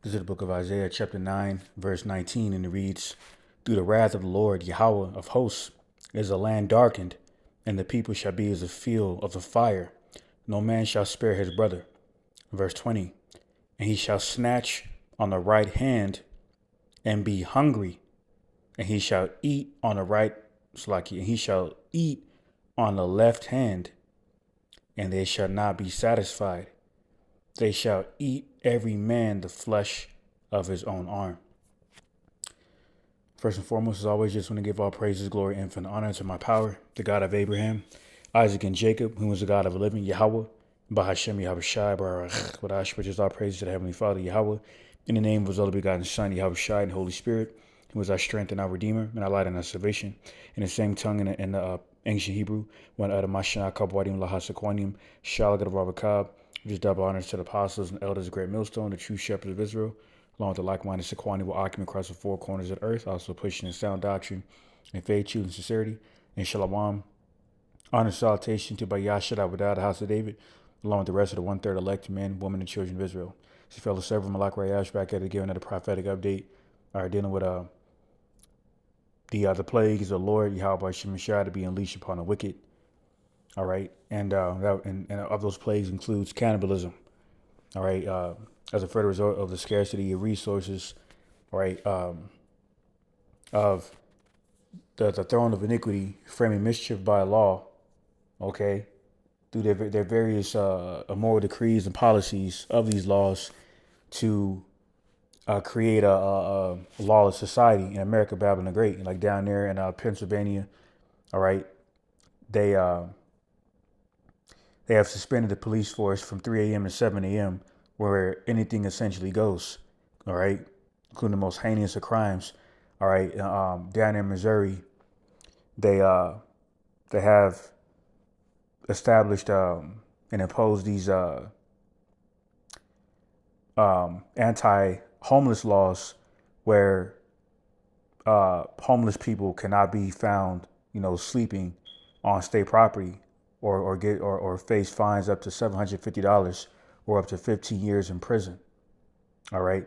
This is the book of Isaiah, chapter 9, verse 19, and it reads, "Through the wrath of the Lord, Yahweh of hosts, is a land darkened, and the people shall be as a field of the fire. No man shall spare his brother." Verse 20, "And he shall snatch on the right hand and be hungry, and he shall eat on the right, and he shall eat on the left hand, and they shall not be satisfied. They shall eat every man the flesh of his own arm." First and foremost, as always, just want to give all praises, glory, infinite honor to my power, the God of Abraham, Isaac, and Jacob, who is the God of the living, Yahweh, Bahashem Yahweh Shai, Barach, which is our praise to the Heavenly Father, Yahweh, in the name of his only begotten Son, Yahweh Shai, and Holy Spirit, who is our strength and our Redeemer, and our light and our salvation. In the same tongue in the ancient Hebrew, when Mashiach Kabwadim Lahasaquanim, Shalagat of Rabakab, which is double honors to the apostles and elders of Great Millstone, the true shepherds of Israel, along with the like-minded Sequani will occupy across the four corners of the earth, also pushing in sound doctrine and faith, truth, and sincerity. And Shalom, honor, salutation to Bayashad Abadah, the house of David, along with the rest of the one-third elect men, women, and children of Israel. It's your fellow servant Malak Rayash back at it again, another prophetic update. All right, dealing with the plagues of the Lord Yahweh Shemashah to be unleashed upon the wicked. All right, and of those plagues includes cannibalism. All right, as a further result of the scarcity of resources, right, of the throne of iniquity, framing mischief by law, okay, through their various immoral decrees and policies of these laws to create a lawless society in America, Babylon the Great, like down there in Pennsylvania. All right, they they have suspended the police force from 3 a.m. to 7 a.m., where anything essentially goes. All right, including the most heinous of crimes. All right, down in Missouri, they have established and imposed these anti-homeless laws where homeless people cannot be found, sleeping on state property, or face fines up to $750 or up to 15 years in prison. All right.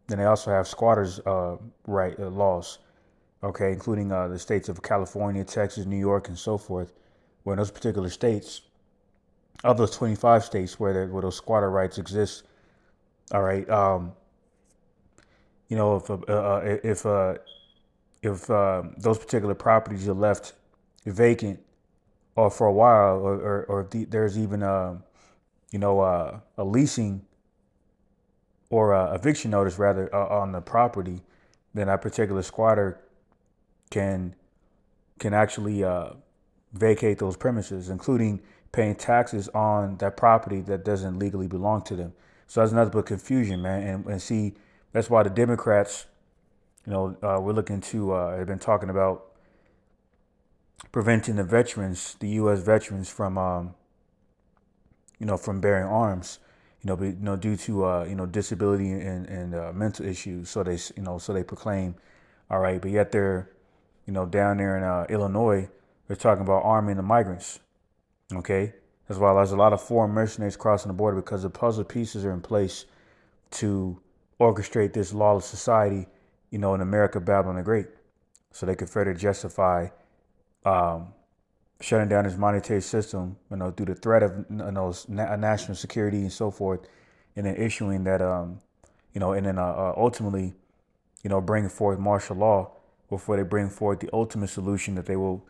Then they also have squatters' laws, okay, including the states of California, Texas, New York, and so forth. Where in those particular states, of those 25 states where those squatter rights exist, all right, if those particular properties are left vacant or for a while, or if there's even a leasing or a eviction notice rather on the property, then that particular squatter can actually vacate those premises, including paying taxes on that property that doesn't legally belong to them. So that's another bit of confusion, man. And see, that's why the Democrats, we're looking to have been talking about preventing the U.S. veterans from bearing arms, due to disability and mental issues. So they proclaim, all right, but yet they're, down there in Illinois, they're talking about arming the migrants. Okay, as well as a lot of foreign mercenaries crossing the border because the puzzle pieces are in place to orchestrate this lawless society, in America, Babylon the Great, so they could further justify um, shutting down this monetary system, through the threat of national security and so forth, and then issuing that, and then ultimately, bringing forth martial law before they bring forth the ultimate solution that they will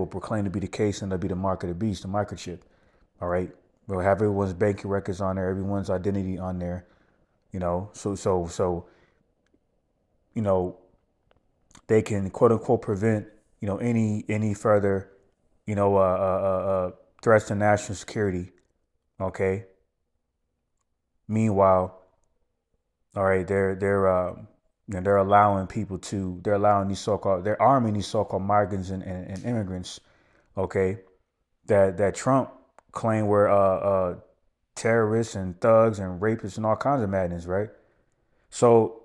proclaim to be the case, and that'll be the mark of the beast, the microchip. All right, we'll have everyone's banking records on there, everyone's identity on there, so you know they can quote unquote prevent any further threats to national security. Okay. Meanwhile, all right, they're allowing people to they're arming these so-called migrants and immigrants. Okay, that Trump claimed were terrorists and thugs and rapists and all kinds of madness, right? So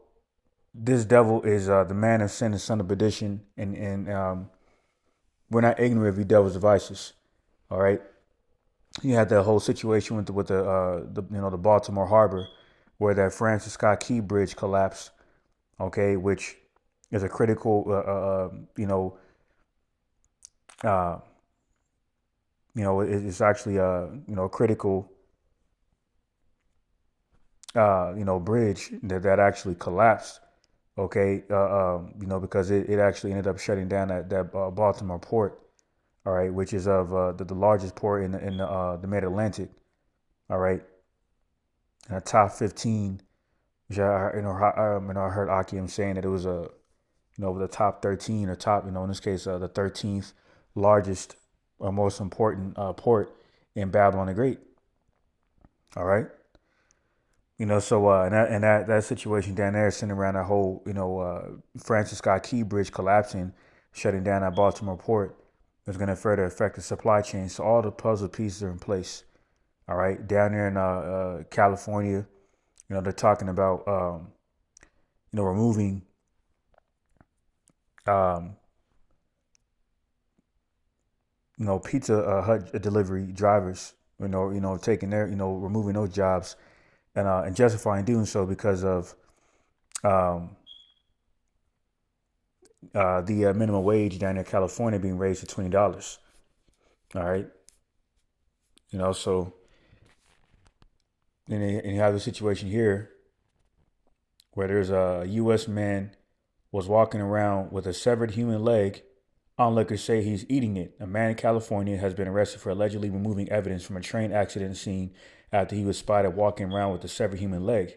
this devil is the man of sin and son of perdition, and we're not ignorant of the devil's devices. All right, you had the whole situation with the Baltimore Harbor, where that Francis Scott Key Bridge collapsed. Okay, which is a critical, uh, it's actually a critical, bridge that actually collapsed. Okay, because it actually ended up shutting down that Baltimore port. All right, which is of the largest port in the Mid Atlantic. All right, and the top 15. Which I heard Akim saying that it was the top 13 or top, in this case, the 13th largest or most important port in Babylon the Great. All right. So and that situation down there, sitting around that whole, Francis Scott Key Bridge collapsing, shutting down that Baltimore port, is going to further affect the supply chain. So all the puzzle pieces are in place. All right, down there in California, they're talking about removing um, Pizza Hut delivery drivers, taking their, removing those jobs and justifying doing so because of um, the minimum wage down in California being raised to $20. All right, so and you have the situation here where there's a U.S. man was walking around with a severed human leg. Onlookers say he's eating it. A man in California has been arrested for allegedly removing evidence from a train accident scene after he was spotted walking around with a severed human leg.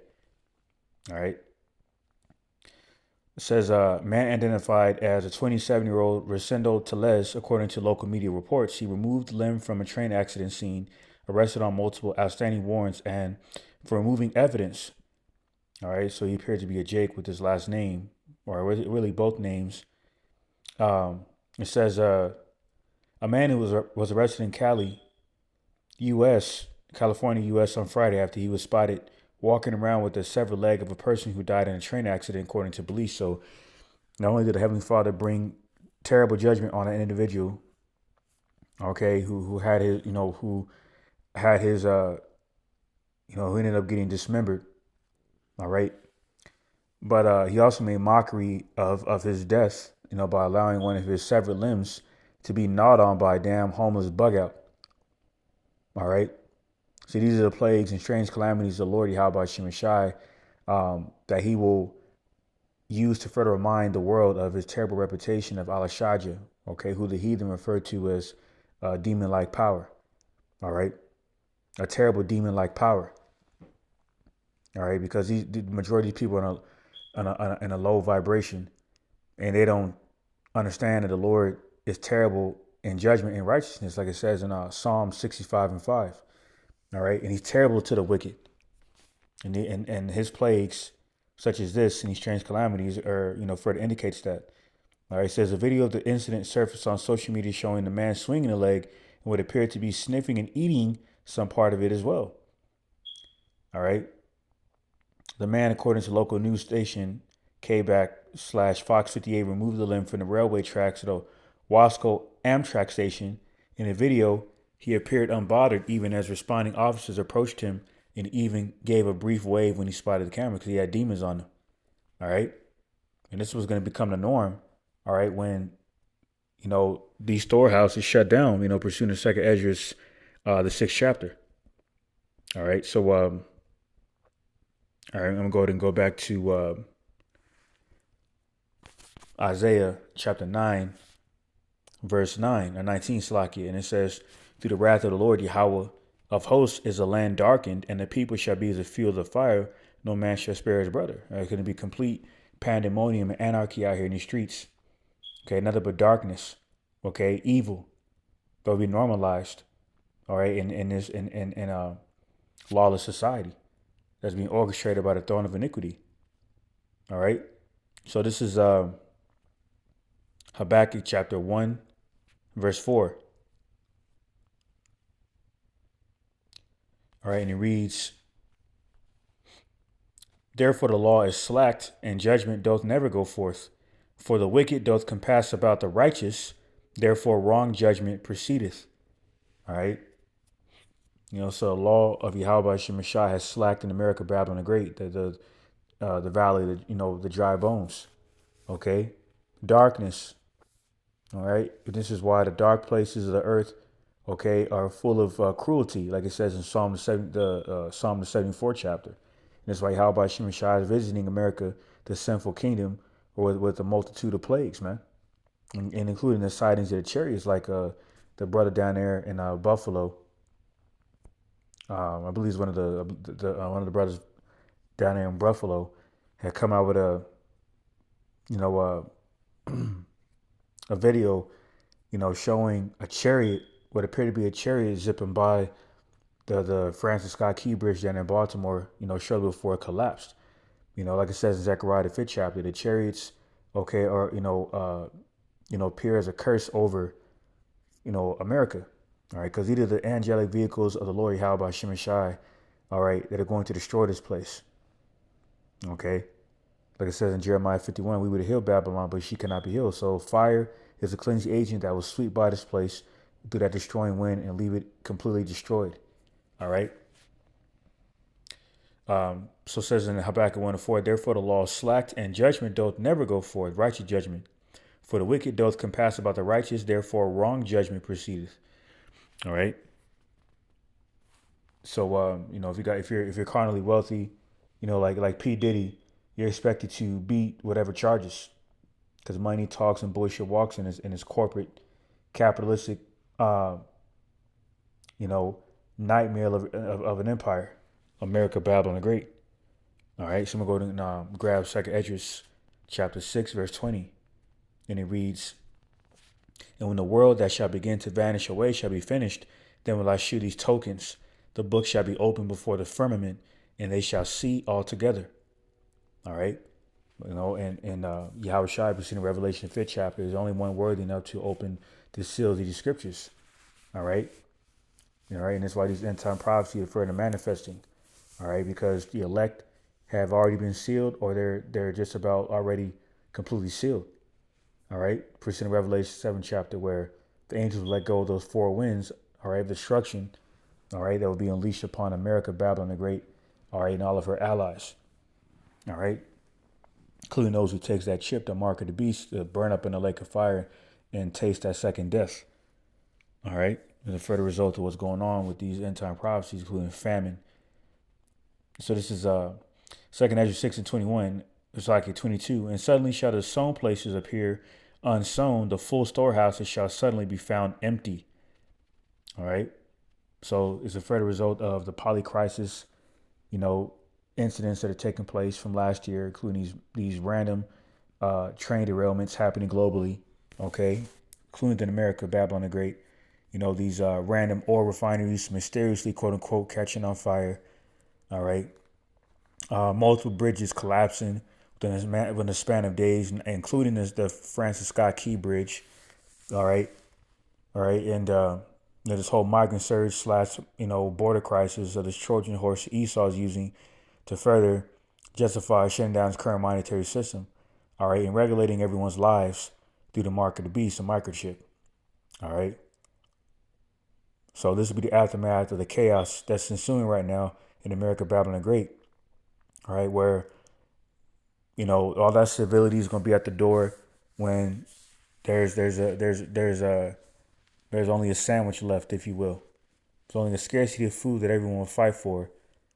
All right. It says man identified as a 27-year-old Rosendo Teles, according to local media reports. He removed the limb from a train accident scene, arrested on multiple outstanding warrants, and for removing evidence. All right. So he appeared to be a Jake with his last name, or really both names. It says a man who was arrested in U.S., California, U.S. on Friday after he was spotted walking around with the severed leg of a person who died in a train accident, according to police. So not only did the Heavenly Father bring terrible judgment on an individual, okay, who had his, who had his, who ended up getting dismembered, all right, but he also made mockery of his death, by allowing one of his severed limbs to be gnawed on by a damn homeless bug out. All right. See, these are the plagues and strange calamities of the Lord Yahweh Shemashai that he will use to further remind the world of his terrible reputation of Alashaja, okay, who the heathen referred to as demon-like power. All right. A terrible demon-like power. All right. Because the majority of people are in a low vibration and they don't understand that the Lord is terrible in judgment and righteousness, like it says in Psalm 65:5. All right, and he's terrible to the wicked, and his plagues, such as this and these strange calamities, are further indicates that. All right, it says a video of the incident surfaced on social media showing the man swinging a leg and what appeared to be sniffing and eating some part of it as well. All right, the man, according to local news station KBAC/Fox 58, removed the limb from the railway tracks at the Wasco Amtrak station. In a video, he appeared unbothered even as responding officers approached him and even gave a brief wave when he spotted the camera because he had demons on him. All right. And this was going to become the norm. All right. When, these storehouses shut down, pursuing the second Ezra's, the 6th chapter. All right. So, all right. I'm going to go ahead and go back to Isaiah chapter 9, verse 9 or 19, Salakia. And it says, through the wrath of the Lord Yahweh of hosts is a land darkened, and the people shall be as a field of fire. No man shall spare his brother. It's going to be complete pandemonium and anarchy out here in the streets. Okay, nothing but darkness. Okay, evil. They'll be normalized. All right, in a lawless society that's being orchestrated by the throne of iniquity. All right. So this is Habakkuk chapter 1, verse 4. All right, and it reads, therefore the law is slacked, and judgment doth never go forth. For the wicked doth compass about the righteous, therefore wrong judgment proceedeth. All right. So the law of Yahweh Shemashai has slacked in America, Babylon the Great, the valley, the dry bones. Okay, darkness. All right, this is why the dark places of the earth, okay, are full of cruelty, like it says in Psalm the 74th chapter. And that's why Yahweh Shemashai is visiting America, the sinful kingdom, with a multitude of plagues, man, and including the sightings of the chariots, like the brother down there in Buffalo. I believe it's one of the brothers down there in Buffalo had come out with you know a video, showing a chariot, what appeared to be a chariot zipping by the Francis Scott Key Bridge down in Baltimore, shortly before it collapsed. Like it says in Zechariah the 5th chapter, the chariots, okay, are appear as a curse over America, all right, because these are the angelic vehicles of the Lord Yahweh Shemashai, all right, that are going to destroy this place, okay. Like it says in Jeremiah 51, we would heal Babylon, but she cannot be healed. So fire is a cleansing agent that will sweep by this place through that destroying wind and leave it completely destroyed. All right. So it says in Habakkuk 1:4, therefore the law is slacked and judgment doth never go forth, righteous judgment. For the wicked doth compass about the righteous, therefore wrong judgment proceedeth. All right. So if you're carnally wealthy, like P Diddy, you're expected to beat whatever charges, because money talks and bullshit walks in his corporate capitalistic uh, you know nightmare of an empire, America, Babylon the Great. All right, so I'm gonna go to grab Second Esdras chapter 6 verse 20, and it reads, and when the world that shall begin to vanish away shall be finished, then will I shew these tokens. The book shall be opened before the firmament, and they shall see altogether. All right. And Yahweh Shai, we see in Revelation 5th chapter, is only one worthy enough to open the seals of these scriptures. All right. All right. And that's why these end time prophecies are further manifesting. All right. Because the elect have already been sealed, or they're just about already completely sealed. All right. First in Revelation 7th chapter, where the angels will let go of those four winds, all right, of destruction, all right, that will be unleashed upon America, Babylon the Great, all right, and all of her allies. All right. Including those who takes that chip, the mark of the beast, to burn up in the lake of fire and taste that second death. All right. As a further result of what's going on with these end time prophecies, including famine. So this is Second Ezra 6:21. It's like at 22. And suddenly shall the sown places appear unsown, the full storehouses shall suddenly be found empty. All right. So it's a further result of the polycrisis, you know, incidents that are taking place from last year, including these random train derailments happening globally, okay, including in America, Babylon the Great. These random oil refineries mysteriously, quote unquote, catching on fire. All right, multiple bridges collapsing within a span of days, including the Francis Scott Key Bridge. All right, and this whole migrant surge slash border crisis of this Trojan horse Esau is using to further justify shutting down its current monetary system, all right, and regulating everyone's lives through the mark of the beast, a microchip, all right. So this will be the aftermath of the chaos that's ensuing right now in America, Babylon the Great, all right, where all that civility is going to be at the door when there's only a sandwich left, if you will. There's only a scarcity of food that everyone will fight for,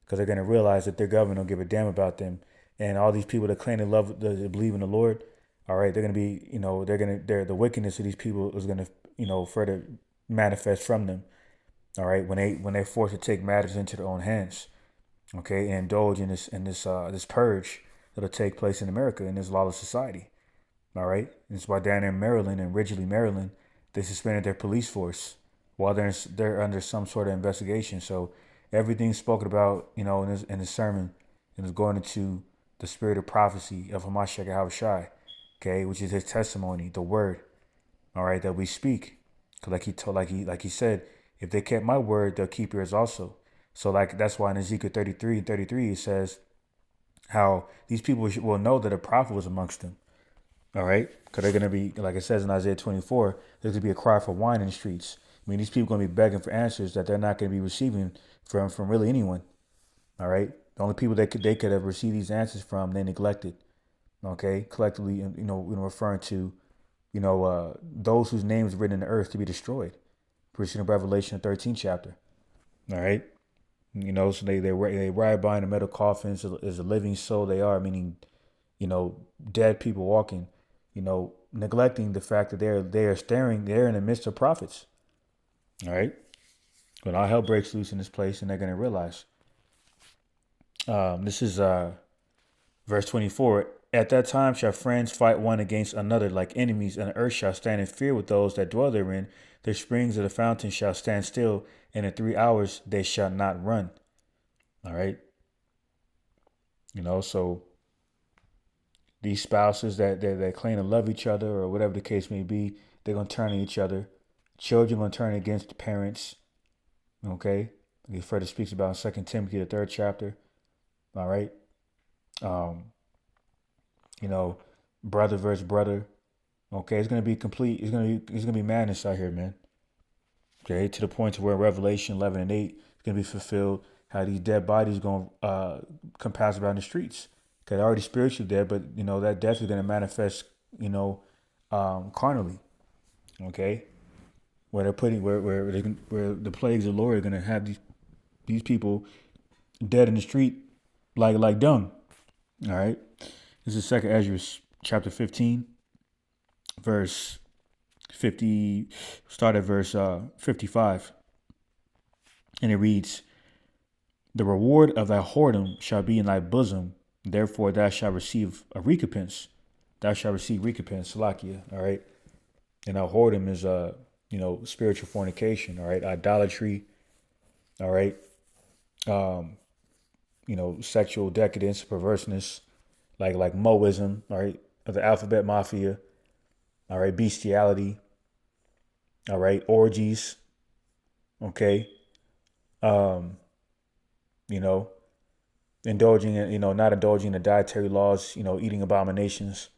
because they're going to realize that their government don't give a damn about them. And all these people that claim they believe in the Lord, all right, they're going to be, the wickedness of these people is going to, further manifest from them. All right, when they're forced to take matters into their own hands, okay, and indulge in this purge that'll take place in America in this lawless society. All right, and it's why down in Maryland and Ridgely, Maryland, they suspended their police force while they're under some sort of investigation. So everything spoken about, in this sermon, and is going into the spirit of prophecy of Hamashiach Yahushai, okay, which is his testimony, the word, all right, that we speak. Cause like he said, if they kept my word, they'll keep yours also. So that's why in Ezekiel 33:33 it says how these people will know that a prophet was amongst them. All right, because they're gonna be, like it says in Isaiah 24, there's gonna be a cry for wine in the streets. I mean, these people are going to be begging for answers that they're not going to be receiving from really anyone. All right. The only people they could have received these answers from, they neglected. Okay, collectively, referring to, those whose names are written in the earth to be destroyed. Preaching in Revelation 13 chapter. All right. So they ride by in the metal coffins as a living soul they are, meaning, dead people walking, neglecting the fact that they're in the midst of prophets. All right. When all hell breaks loose in this place, and they're going to realize. This is verse 24. At that time shall friends fight one against another like enemies, and the earth shall stand in fear with those that dwell therein. The springs of the fountain shall stand still, and in 3 hours they shall not run. All right. So these spouses that claim to love each other or whatever the case may be, they're going to turn on each other. Children going to turn against the parents. Okay. He further speaks about in 2 Timothy, the 3rd chapter. All right. Um, brother versus brother. Okay, it's gonna be complete. It's gonna be madness out here, man. Okay, to the point to where Revelation 11 and 8 is gonna be fulfilled. How these dead bodies gonna come pass around the streets. Okay, they're already spiritually dead, but that death is gonna manifest. Carnally. Okay, where they're putting where the plagues of the Lord are gonna have these people dead in the street like dung. All right, this is Second Ezra chapter 15, verse 50. Start at verse 55, and it reads, "The reward of thy whoredom shall be in thy bosom; therefore thou shalt receive a recompense. Thou shalt receive recompense." Salakia. All right, and our whoredom is spiritual fornication. All right, idolatry. All right, sexual decadence, perverseness, like Moism. All right, of the alphabet mafia. All right, bestiality. All right, orgies. Okay, um, you know, indulging in, not indulging in the dietary laws, eating abominations,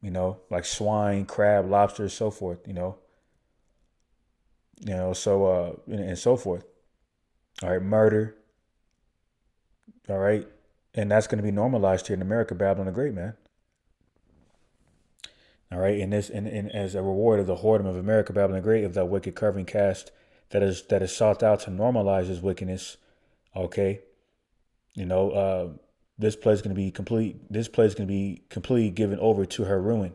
like swine, crab, lobster, so forth, and so forth. All right, murder. All right, and that's going to be normalized here in America, Babylon the Great, man. All right, and as a reward of the whoredom of America, Babylon the Great, of that wicked curving cast that is sought out to normalize his wickedness. Okay, you know, this place is going to be complete. This place is going to be completely given over to her ruin.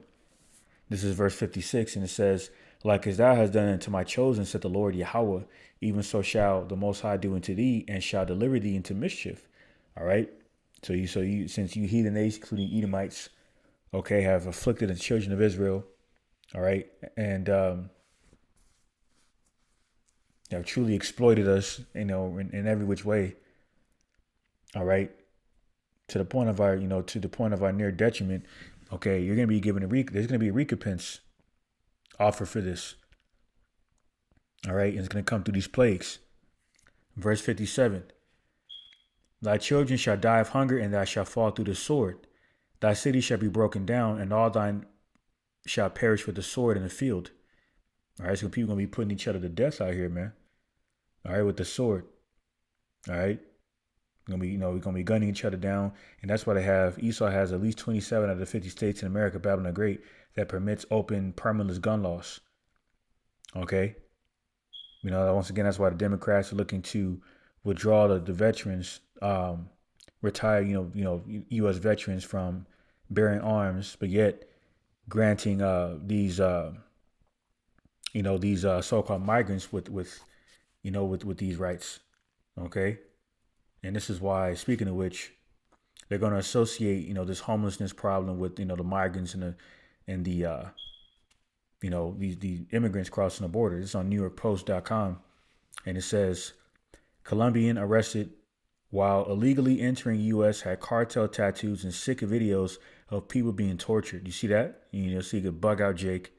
This is verse 56, and it says, "Like as thou hast done unto my chosen, said the Lord Yahweh, even so shall the Most High do unto thee, and shall deliver thee into mischief." All right. So you, since you heathen nations, including Edomites, okay, have afflicted the children of Israel, all right, and have truly exploited us, in every which way, all right, to the point of our near detriment. Okay, you're gonna be given there's gonna be a recompense offer for this. All right, and it's going to come through these plagues. Verse 57, "Thy children shall die of hunger, and thou shalt fall through the sword. Thy city shall be broken down, and all thine shall perish with the sword in the field." All right, so people going to be putting each other to death out here, man. All right, with the sword. All right. We're gonna be gunning each other down, and that's why Esau has at least 27 out of the 50 states in America, Babylon the Great, that permits open, permitless gun laws. Okay, once again, that's why the Democrats are looking to withdraw the veterans, retired, U.S. veterans from bearing arms, but yet granting these so-called migrants with these rights. Okay, and this is why, speaking of which, they're going to associate this homelessness problem with the migrants and these immigrants crossing the border. It's on NewYorkPost.com, and it says, "Colombian arrested while illegally entering U.S. had cartel tattoos and sick videos of people being tortured." You see that? So you could bug out Jake,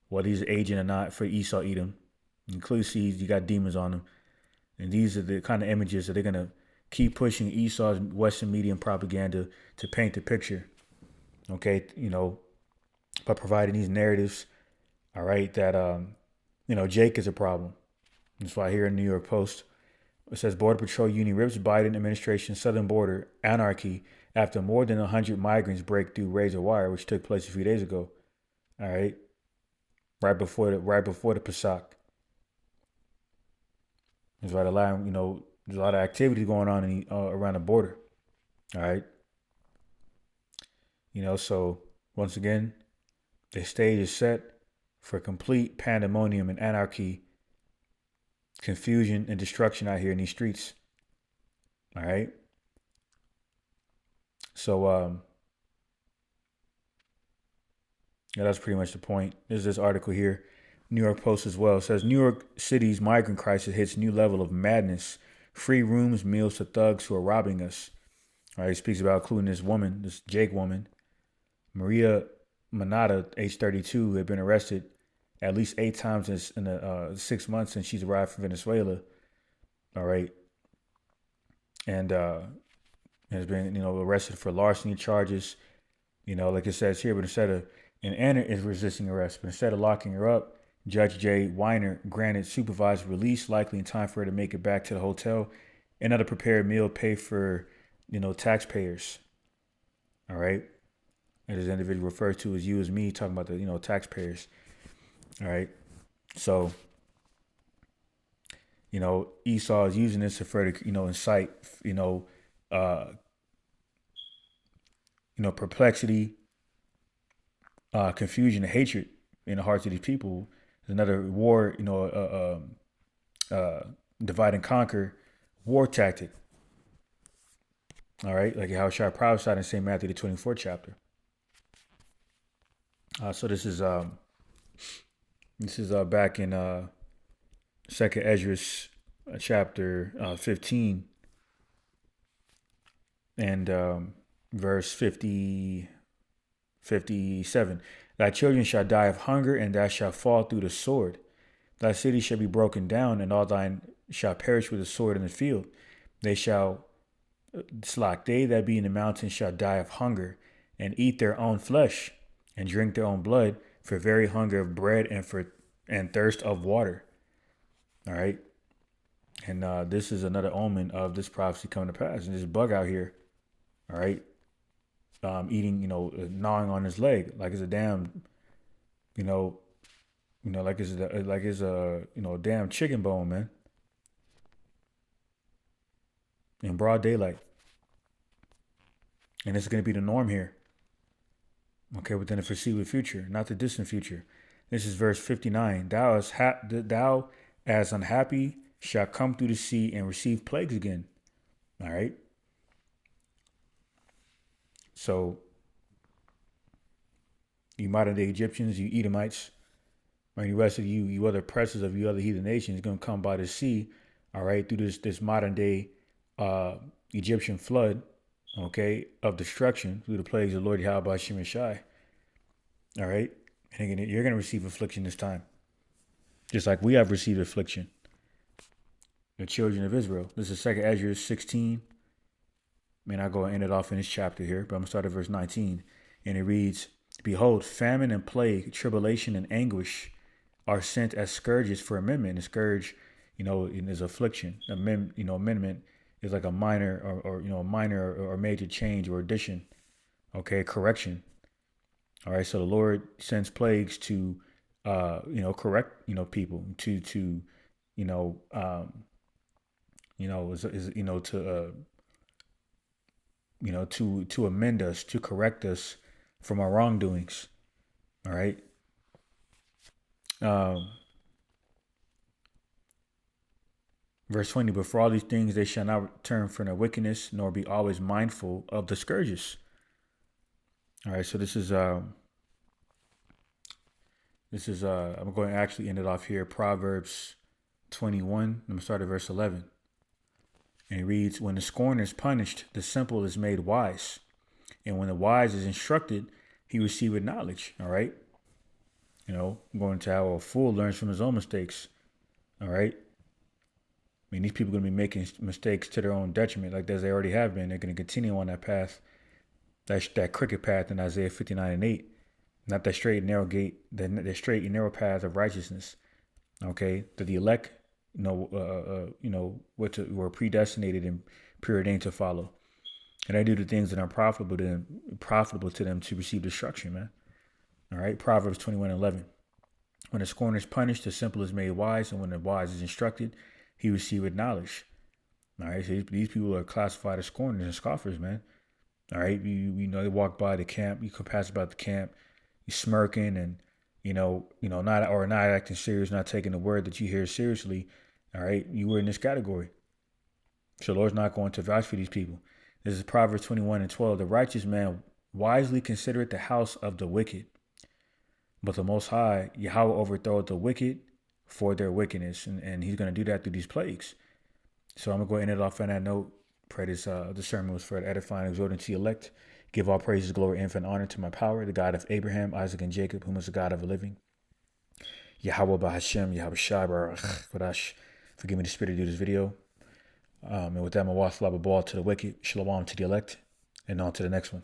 whether he's an agent or not, for Esau Edom. You clearly see you got demons on him. And these are the kind of images that they're going to keep pushing Esau's Western media and propaganda to paint the picture. Okay, by providing these narratives, all right, that Jake is a problem. That's why here in New York Post, it says Border Patrol unit rips Biden administration southern border anarchy after more than 100 migrants break through razor wire, which took place a few days ago. All right, right before the Pasok. There's right a lot, there's a lot of activity going on around the border. All right, so once again, the stage is set for complete pandemonium and anarchy, confusion and destruction out here in these streets. All right, so yeah, that's pretty much the point. There's this article here, New York Post as well. It says New York City's migrant crisis hits new level of madness. Free rooms, meals to thugs who are robbing us. All right, he speaks about including this woman, this Jake woman, Maria Manata, age 32, who had been arrested at least 8 times in the 6 months since she's arrived from Venezuela. All right, and has been arrested for larceny charges. Like it says here, but instead of and Anna is resisting arrest, but instead of locking her up, Judge Jay Weiner granted supervised release, likely in time for her to make it back to the hotel. Another prepared meal paid for, taxpayers. All right, and this individual refers to as you as me, talking about the taxpayers. All right, so Esau is using this to further incite uh, perplexity, confusion, and hatred in the hearts of these people. There's another war, divide and conquer war tactic. All right, like how Shah prophesied in St. Matthew the 24th chapter. So this is back in Second Esdras chapter 15 and verse 57. Thy children shall die of hunger, and thou shalt fall through the sword. Thy city shall be broken down, and all thine shall perish with the sword in the field. They shall slack. They that be in the mountains shall die of hunger, and eat their own flesh, and drink their own blood, for very hunger of bread and thirst of water. All right. And this is another omen of this prophecy coming to pass. And this bug out here, all right, eating, gnawing on his leg like it's a damn, you know, like it's a damn chicken bone, man, in broad daylight. And this is going to be the norm here. Okay, within the foreseeable future, not the distant future. This is verse 59. Thou as unhappy shall come through the sea and receive plagues again. All right. So you modern day Egyptians, you Edomites, and the rest of you other oppressors of you other heathen nations, going to come by the sea, all right, through this modern day Egyptian flood, okay, of destruction through the plagues of Lord Yahweh Shem Shai. All right, and again, you're going to receive affliction this time, just like we have received affliction. The children of Israel. This is 2 Esdras 16. I'll go and end it off in this chapter here, but I'm going to start at verse 19. And it reads, Behold, famine and plague, tribulation and anguish are sent as scourges for amendment. A scourge, is affliction. Amendment is like a minor or a minor or major change or addition. Okay, correction. All right, so the Lord sends plagues to, correct, people to, to amend us, to correct us from our wrongdoings. All right. Verse 20, but for all these things they shall not turn from their wickedness, nor be always mindful of the scourges. All right, so this is I'm going to actually end it off here. Proverbs 21. I'm going to start at verse 11. And it reads, when the scorner is punished, the simple is made wise. And when the wise is instructed, he receiveth knowledge. All right. Going to how a fool learns from his own mistakes. All right. These people are going to be making mistakes to their own detriment, like as they already have been. They're going to continue on that path, that crooked path in Isaiah 59:8. Not that straight and narrow gate, that straight and narrow path of righteousness. Okay, that the elect, were predestinated and preordained to follow, and they do the things that are profitable to them to receive destruction, man. All right, Proverbs 21:11. When the scorner is punished, the simple is made wise, and when the wise is instructed, he receiveth knowledge. All right, so these people are classified as scorners and scoffers, man. All right, you know they walk by the camp, you can pass about the camp, you smirking and not acting serious, not taking the word that you hear seriously. All right, you were in this category, so the Lord's not going to vouch for these people. This is Proverbs 21:12. The righteous man wisely considereth the house of the wicked, but the Most High Yahweh overthroweth the wicked for their wickedness, and He's going to do that through these plagues. So I'm gonna go ahead and end it off on that note. Pray this sermon was for the edifying, exhorting to elect. Give all praises, glory, infinite honor to my power, the God of Abraham, Isaac, and Jacob, whom is the God of the living. Yahweh Bahashem, Yahweh Shai Baruch Kodash. Forgive me the spirit to do this video. And with that, I'm going to ball to the wicked, shalom to the elect, and on to the next one.